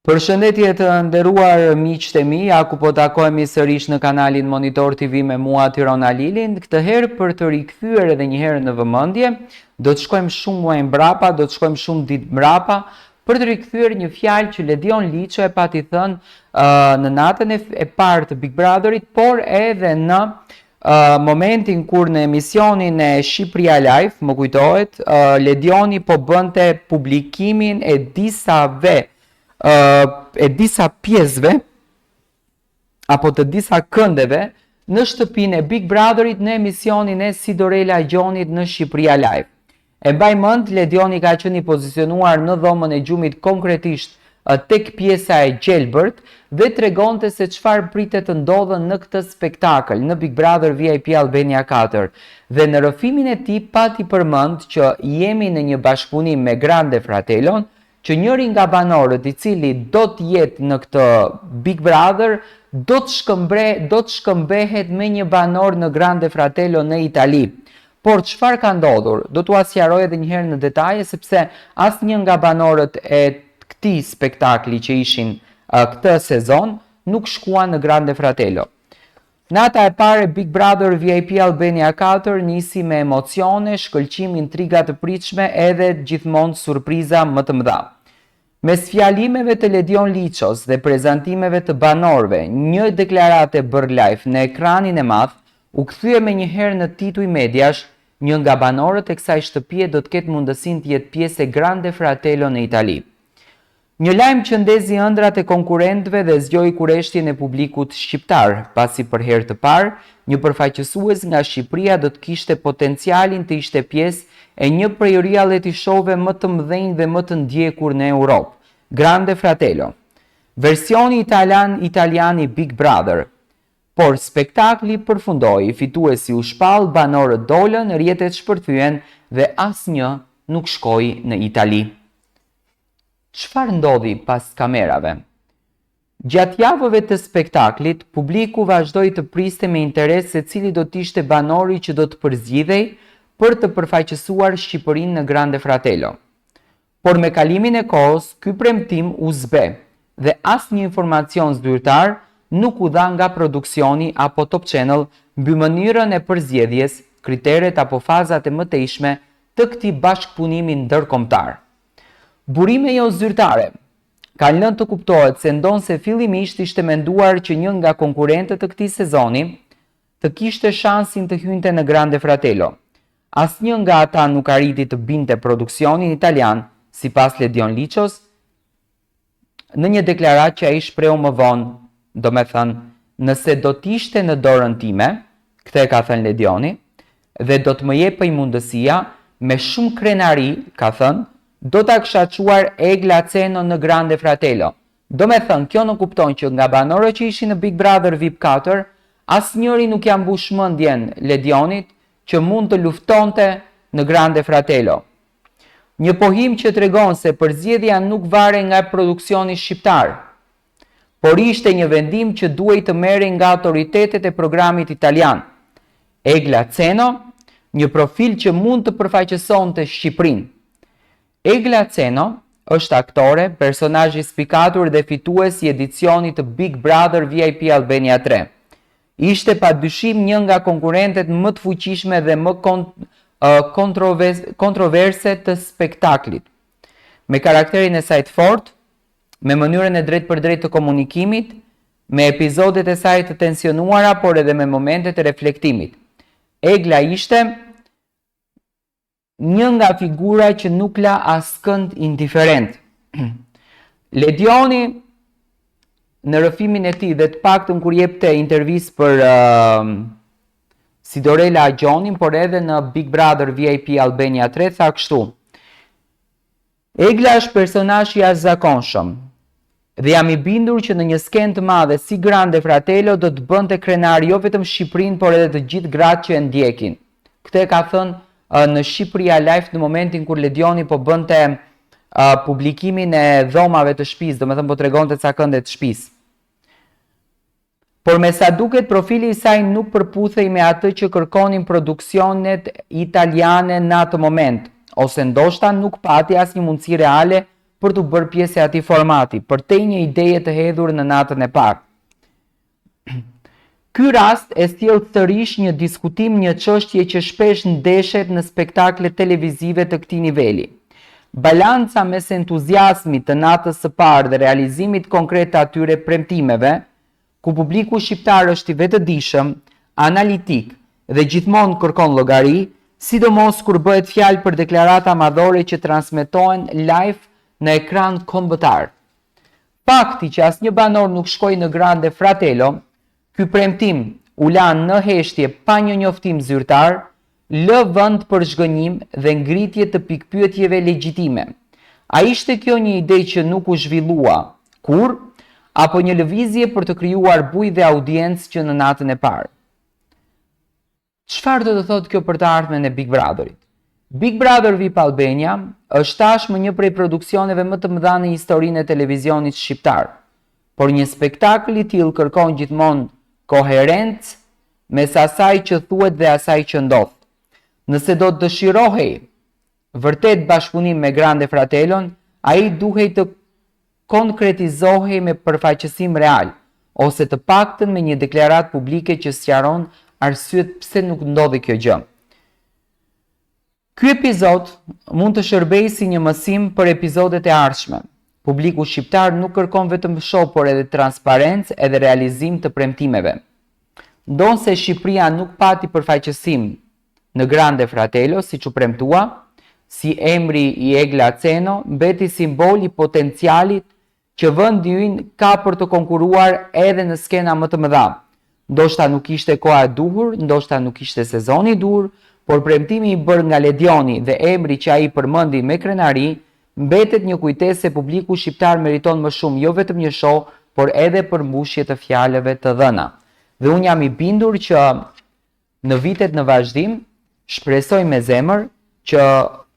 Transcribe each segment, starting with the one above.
Përshëndetje të nderuar miqtë e mi, aku po takohemi sërish në kanalin Monitor TV me mua Tirana Lilin. Këtë herë për të rikthyer edhe një herë në vëmendje, do të shkojmë shumë muaj mbrapa, do të shkojmë shumë ditë mbrapa për të rikthyer një fjalë që Ledion Liço e pati thënë në natën e parë të Big Brotherit, por edhe në momentin kur në emisionin e Shqipëria Live, më kujtohet, Ledioni po bënte publikimin e disa pjesëve apo të disa këndeve në shtëpinë e Big Brotherit në emisionin e Sidorela Gjonit në Shqipëria Live. E mbaj mend, Ledioni ka qenë i pozicionuar në dhomën e gjumit konkretisht tek pjesa e gjelbërt dhe tregonte se çfarë pritet të ndodhë në këtë spektakël në Big Brother VIP Albania 4. Dhe në rrëfimin e tij pati përmend që jemi në një bashkëpunim me Grande Fratellon, që njëri nga banorët i cili do të jetë në këtë Big Brother do të shkëmbehet me një banor në Grande Fratello në Itali. Por çfarë ka ndodhur? Do t'u sqaroj edhe një herë në detaje sepse asnjë nga banorët e këtij spektakli që ishin këtë sezon nuk shkuan në Grande Fratello. Nata e parë Big Brother VIP Albania 4 nisi me emocione, shkëlqim, intriga të pritshme edhe gjithmonë surpriza më të mëdha. Mes fjalimeve të Ledion Liços dhe prezantimeve të banorëve, një deklarate bërë live në ekranin e madh u kthye me një herë në tituj mediash, një nga banorët e kësaj shtëpie do të ketë mundësinë të jetë pjesë e Grande Fratello në Itali. Një lajm që ndezi ëndrat e konkurrentëve dhe zgjoi kurreshtjen e publikut shqiptar, pasi për herë të parë, një përfaqësues nga Shqipëria do të kishte potencialin të ishte pjesë e një prej reality show-ve më të mëdhenj dhe më të ndjekur në Europë, Grande Fratello. Versioni italian i Big Brother. Por spektakli përfundoi, fituesi u shpall, banorët dolën, rrjetet shpërthyen dhe asnjë nuk shkoi në Itali. Çfarë ndodhi pas kamerave? Gjatë javëve të spektaklit, publiku vazhdoi të priste me interes se cili do të ishte banori që do të përzgjidhej për të përfaqësuar Shqipërinë në Grande Fratello. Por me kalimin e kohës, ky premtim u zbe dhe asnjë informacion zyrtar nuk u dha nga produksioni apo Top Channel mbi mënyrën e përzgjedhjes, kriteret apo fazat e mëtejshme të këtij bashkëpunimi ndërkombëtar. Burime jo zyrtare kanë lënë të kuptohet se ndonse fillimisht ishte menduar që një nga konkurrentët të këtij sezoni të kishte shansin të hynte në Grande Fratello. Asnjë nga ata nuk arriti të binte produksionin italian, sipas Ledion Liços, në një deklaratë që ai shprehu më vonë, do me thënë, nëse do t'ishte në dorën time, këtë e ka thënë Ledioni, dhe do të më jepej mundësia, me shumë krenari, ka thënë, do t'a kisha çuar Egla Ceno në Grande Fratello. Do me thënë, kjo nuk kupton që nga banorët që ishin në Big Brother VIP 4, asnjëri nuk ja mbush mendjen Ledionit që mund të luftonte në Grande Fratello. Një pohim që tregon se përzgjedhja nuk vare nga produksioni shqiptar, por ishte një vendim që duhej të merrej nga autoritetet e programit italian. Egla Ceno, një profil që mund të përfaqësonte Shqipërinë. Egla Ceno është aktore, personazh i spikatur dhe fitues i edicionit të Big Brother VIP Albania 3. Ishte padyshim një nga konkurrentet më të fuqishme dhe më kontroverse të spektaklit. Me karakterin e saj të fortë, me mënyrën e drejtë për drejtë të komunikimit, me epizodet e saj të tensionuara, por edhe me momentet e reflektimit. Egla ishte një nga figura që nuk la askënd indiferent. Ledioni në rrëfimin e tij dhe të paktën kur jepte intervistë për Sidorela Gjonin, por edhe në Big Brother VIP Albania 3, tha kështu: Egla është personazh i jashtëzakonshëm dhe jam i bindur që në një skenë të madhe si Grande Fratello do të bënte krenar jo vetëm Shqipërinë, por edhe të gjithë gratë që e ndjekin. Këtë e ka thënë në Shqipëria Live në momentin kur Ledioni po bënte publikimin e dhomave të shtëpisë, do me thënë po tregonte ca kënde të shtëpisë. Por me sa duket profili i saj nuk përputhej me atë që kërkonin produksionet italiane në atë moment, ose ndoshta nuk pati asnjë mundësi reale për të bërë pjesë e atij formati, për te një ideje të hedhur në natën e parë. Ky rast e sjell sërish një diskutim, një çështje që shpesh ndeshet në spektakle televizive të këtij niveli. Balanca mes entuziazmit të natës së parë dhe realizimit konkret të atyre premtimeve, ku publiku shqiptar është i vetëdijshëm, analitik dhe gjithmonë kërkon llogari, sidomos kur bëhet fjalë për deklarata madhore që transmetohen live në ekran kombëtar. Fakti që asnjë banor nuk shkoi në Grande Fratello, ky premtim u la në heshtje pa një njoftim zyrtar, lë vend për zhgënjim dhe ngritje të pikpyetjeve legjitime. A ishte kjo një ide që nuk u zhvillua kur, apo një lëvizje për të krijuar bujë dhe audiencë që në natën e parë? Çfarë do të thotë kjo për të ardhmen e Big Brotherit? Big Brother VIP Albania është tashmë një prej produksioneve më të mëdha në historinë e televizionit shqiptar, por një spektakël i tillë kërkon gjithmonë koherencë mes asaj që thuhet dhe asaj që ndodh. Nëse do të dëshirohej vërtet bashkëpunim me Grande Fratellon, ai duhej të konkretizohej me përfaqësim real, ose të paktën me një deklaratë publike që sqaron arsyet pse nuk ndodhi kjo gjë. Ky epizod mund të shërbejë si një mësim për epizodet e ardhshme. Publiku shqiptar nuk kërkon vetëm show, por edhe transparencë edhe realizim të premtimeve. Ndonse Shqipëria nuk pati përfaqësim në Grande Fratello siç u premtua, si emri i Egla Ceno mbeti simbol i potencialit që vendi ynë ka për të konkuruar edhe në skena më të mëdha. Ndoshta nuk ishte koha e duhur, ndoshta nuk ishte sezoni i duhur, por premtimi i bërë nga Ledioni dhe emri që ai përmendi me krenari mbetet një kujtesë se publiku shqiptar meriton më shumë, jo vetëm një show, por edhe përmbushje të fjalëve të dhëna. Dhe unë jam i bindur që në vitet në vazhdim shpresoj me zemër që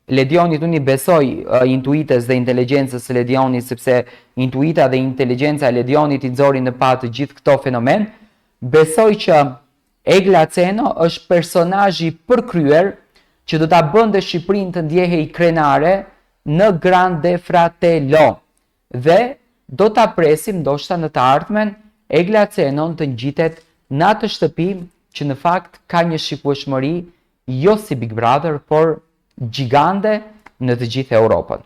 Ledionit unë i besoj intuitës dhe inteligjencës së Ledionit, sepse intuita dhe inteligjenca e Ledionit i nxori në pa të gjithë këto fenomen. Besoj që Egla Ceno është personazhi përkryer që do ta bënte Shqipërinë të ndjehej krenare në Grande Fratello. Dhe do ta presim ndoshta në të ardhmen Egla Cenon të ngjitet në atë shtëpi që në fakt ka një shikueshmëri jo si Big Brother, por gjigande në të gjithë Europën.